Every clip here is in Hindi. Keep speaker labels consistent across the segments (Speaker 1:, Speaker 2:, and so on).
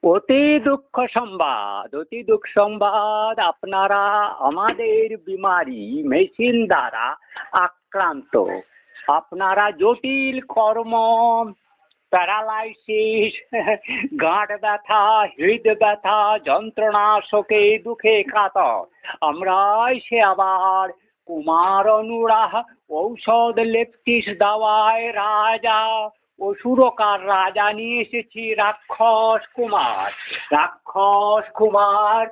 Speaker 1: অতি দুঃখ সংবাদ, আপনারা আমাদের বিমারি মেশিন দ্বারা আক্রান্ত। আপনারা জটিল কর্ম, প্যারালাইসিস, গাঁট ব্যথা, হৃদ ব্যথা, যন্ত্রণা, শোকে দুঃখে কাতর। আমরাই সে আবার কুমার অনুরাগ, ঔষধ লেপটিস দাওয়ায় রাজা, অসুরকার রাজা নিয়ে এসেছি রাক্ষস কুমার। রাক্ষস Kumar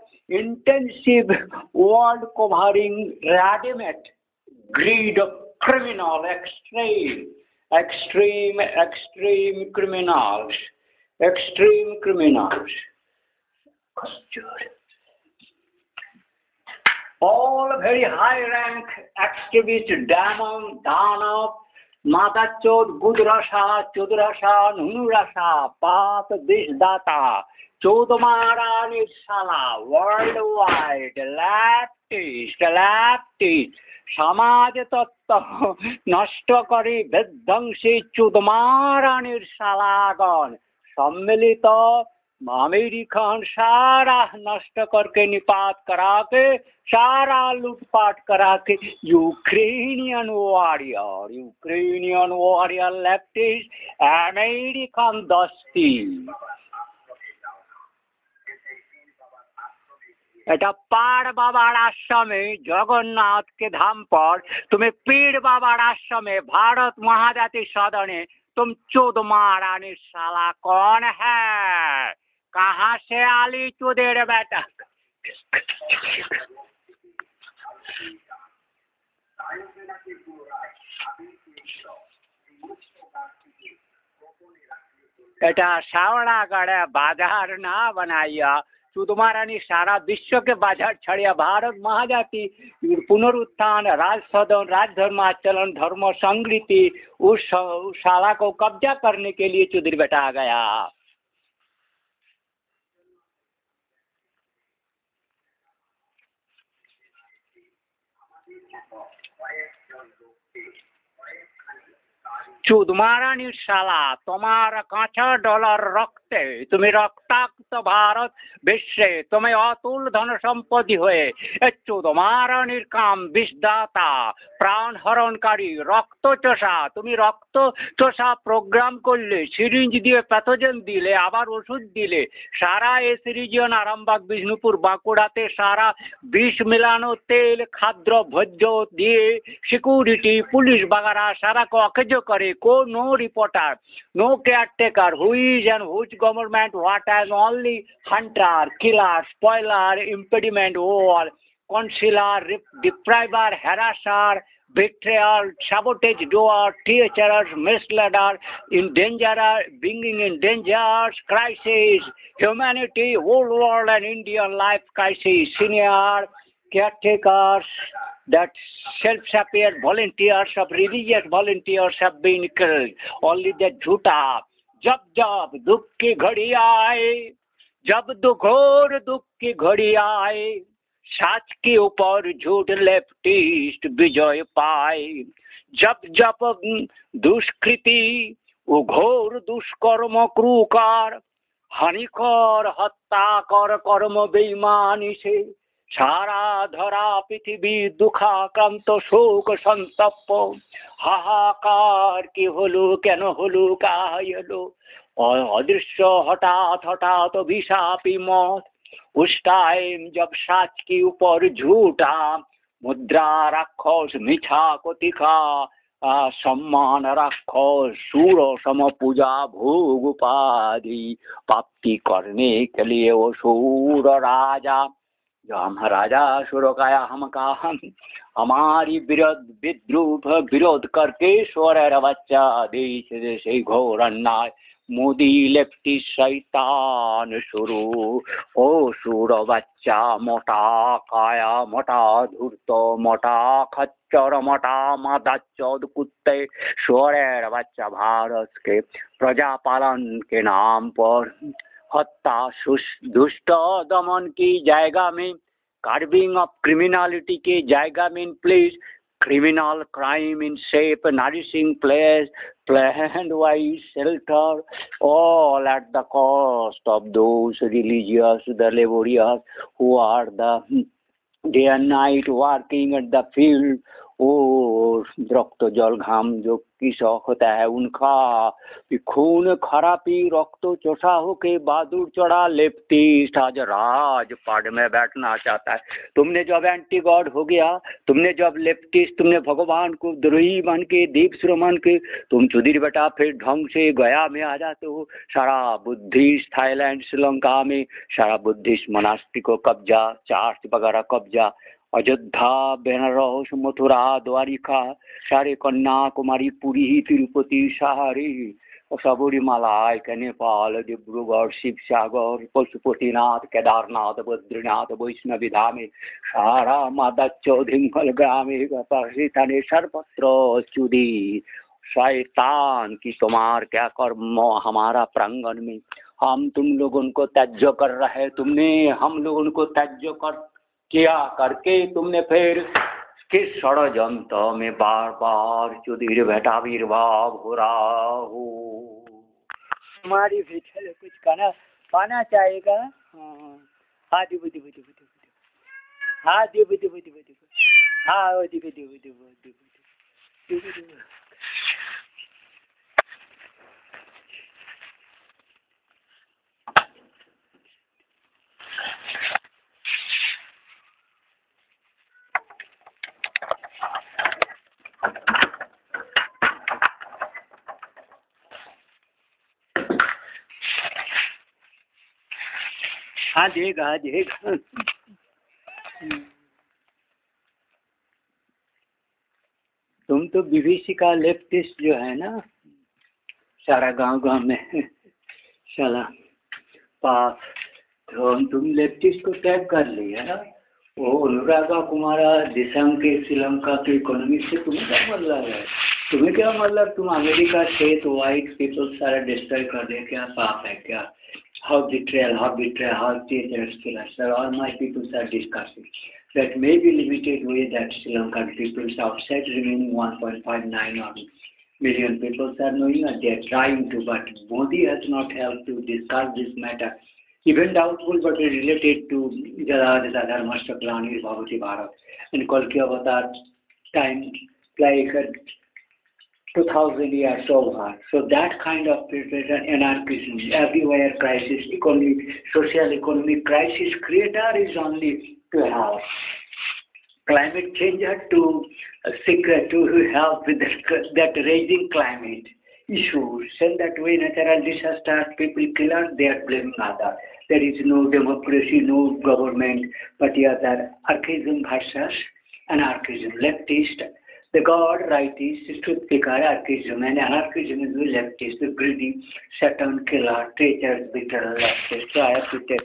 Speaker 1: intensive world covering readymade grid of criminal extreme criminals, extreme criminals. All very high rank activists, demon, danav, Madachod, Gudrasha, Chudrasha, Nunurasha, Path, Dishdata, Chodamarani Sala, worldwide, leftist, সমাজ তত্ত্ব নষ্টকারী বিধ্বংসী চুদমারানির শালাগণ सम्मिलित अमेरिकन सारा नष्ट करके निपात करा के, सारा लूटपाट करा के, यूक्रेनियन वॉरियर लेफ्टिस्ट अमेरिकन दस्ती। এটা পাড় বাবার আশ্রমে জগন্নাথ के धाम पर, तुम्हें पीड़ बाबार आश्रमे भारत महाजाति सदने तुम चोद महारानी साला कौन है? कहाँ से आली चुदेर बेटा? এটা सावड़ागढ़ बाजार ना बनाइया, चुदमारानी सारा विश्व के बाजार छड़िया भारत महाजाति पुनरुत्थान, राज सदन, राज धर्माचरण, धर्म संगृति उस शाला को कब्जा करने के लिए चुदिर बेटा आ गया। चुदमारानी शाला तुम्हार काँचा डॉलर रखते तुम्हें रक्ताक्त भारत विश्व तुम्हें अतुल धन सम्पत्ति हुए चुदमारानीर काम विषदाता प्राण हरणकारी रक्त चोषा तुम्हें रक्त चोषा प्रोग्राम करले सिरिंज दिए पैथोजेन दिले आबार ओषुध दिले सारा ए सिरिजियन आरामबाग बिष्णुपुर बाँकुड़ाते सारा विष मिलानो तेल खाद्य भोज्य दिए सिक्योरिटी पुलिस वगैरह सारा को अकेजो करे को no reporter, no caretaker, who is and which government, what has only hunter, killer, spoiler, impediment, war, concealer, depriver, harasser, betrayal, sabotage, doer, teacher, misleader, endangerer, bringing in dangers, crisis, humanity, whole world and Indian life crisis, senior caretakers, that self-appeared volunteers of religious volunteers have been killed. Only the jhuta. जब दुख की घड़ी आए, जब दुखोर दुख की घड़ी आए, सच के ऊपर झूठ लेफ्टिस्ट विजय पाए। जब दुष्कृति घोर दुष्कर्म क्रूकार, हानिकर हत्या कर कर्म बेईमानी से सारा धरा पृथ्वी दुखाक्रांत शोक संतप्त हाहाकार की हलो केन हलो काई हलो अदृश्य हठात अभिशापी मौत। उस टाइम जब सच के ऊपर झूठा मुद्रा राक्षस मिछा को तिखा सम्मान राक्षस सूर सम पूजा भोग उपाधि प्राप्ति करने के लिए वो सूर राजा जो हम राजा सुरों का हम का हमारी विरोध करके स्वर बच्चा देश से घोर अन्याय मोदी लेफ्टी शैतान शुरू ओ सुर बच्चा मोटा काया मोटा धूर्त मोटा खच्चर मोटा मादाचौद कुत्ते स्वर बच्चा भारत के प्रजा पालन के नाम पर हत्या दुष्ट दमन की जायगा में कार्बिंग ऑफ क्रिमिनलिटी के जायगा में place criminal crime in safe nourishing place land-wise shelter, all at the cost of those religious, the laborious, who are the day and night working at the field. ओ रक्त जल घाम जो कृषक होता है उनका भी खून खराबी रक्त चोषा होके बहादुर चढ़ा लेफ्टिस्ट आज राजपाट में बैठना चाहता है। तुमने जब एंटी गॉड हो गया, तुमने जब लेफ्टिस्ट, तुमने भगवान को द्रोही मान के, देवसुर मान के, तुम चुदिर बेटा फिर ढंग से गया में आ जाते हो। सारा बुद्धिस्ट थाईलैंड श्रीलंका में सारा बुद्धिस्ट मोनास्ट्री को कब्जा, चर्च वगैरह कब्जा, अयोध्या, बेनारस, मथुरा, द्वारिका, सारे कन्याकुमारी, पुरी, तिरुपति, सारे सबरीमाला के नेपाल, डिब्रूगढ़, शिवसागर, पशुपतिनाथ, केदारनाथ, बद्रीनाथ, वैष्णवी धाम, सारा माता चौधिंगल ग्राम पाकिस्तान सर्वत्र चुदी शैतान की तुम्हार क्या कर्म हमारा प्रांगण में। हम तुम लोगों को त्याज्य कर रहे, तुमने हम लोगों को त्याज्य कर किया करके तुमने फिर किस षड्यंत्र में बार बार चुदीर बेटा आविर्भाव हो रहा हो। हमारी बेटा कुछ खाना पाना चाहेगा। हाँ दिबो दिबो दिबो दिबो, हाँ दिबो दिबो दिबो दिबो, हाँ दिबो दिबो दिबो दिबो दिबो। हाँ देगा देगा। तुम तो बीबीसी का लेफ्टिस्ट जो है ना, सारा गांव में साला पाप, तो तुम लेफ्टिस्ट को टैग कर लिया ना। वो अनुरागा कुमारा दिसंग के श्रीलंका के इकोनॉमिक से तुम्हें क्या मतलब है? तुम्हें क्या मतलब? तुम अमेरिका से तो वाइट पीपल सारा डिस्ट्रॉय कर दे, क्या पाप है क्या? How betrayal, how dangerous killer. Sir, all my people are discussing that may be limited way that Sri Lankan people outside remaining 1.59 million people are knowing and they are trying to, but Modi has not helped to discuss this matter. Even doubtful, but related to Jada Dharmashtaklani, Bhavati Bharat, and Kolki Avatar time like 2000 years over. So that kind of anarchism, everywhere crisis, economic, social economic crisis creator is only to have climate changer to seek to help with that raising climate issues. And that way natural disaster, people killers, they are blaming other. There is no democracy, no government, but the other archaism versus anarchism, leftist. The God rightist, truth picker, anarchism, and anarchism is the leftist, the greedy, Satan killer, traitors, bitter leftist. So I have to take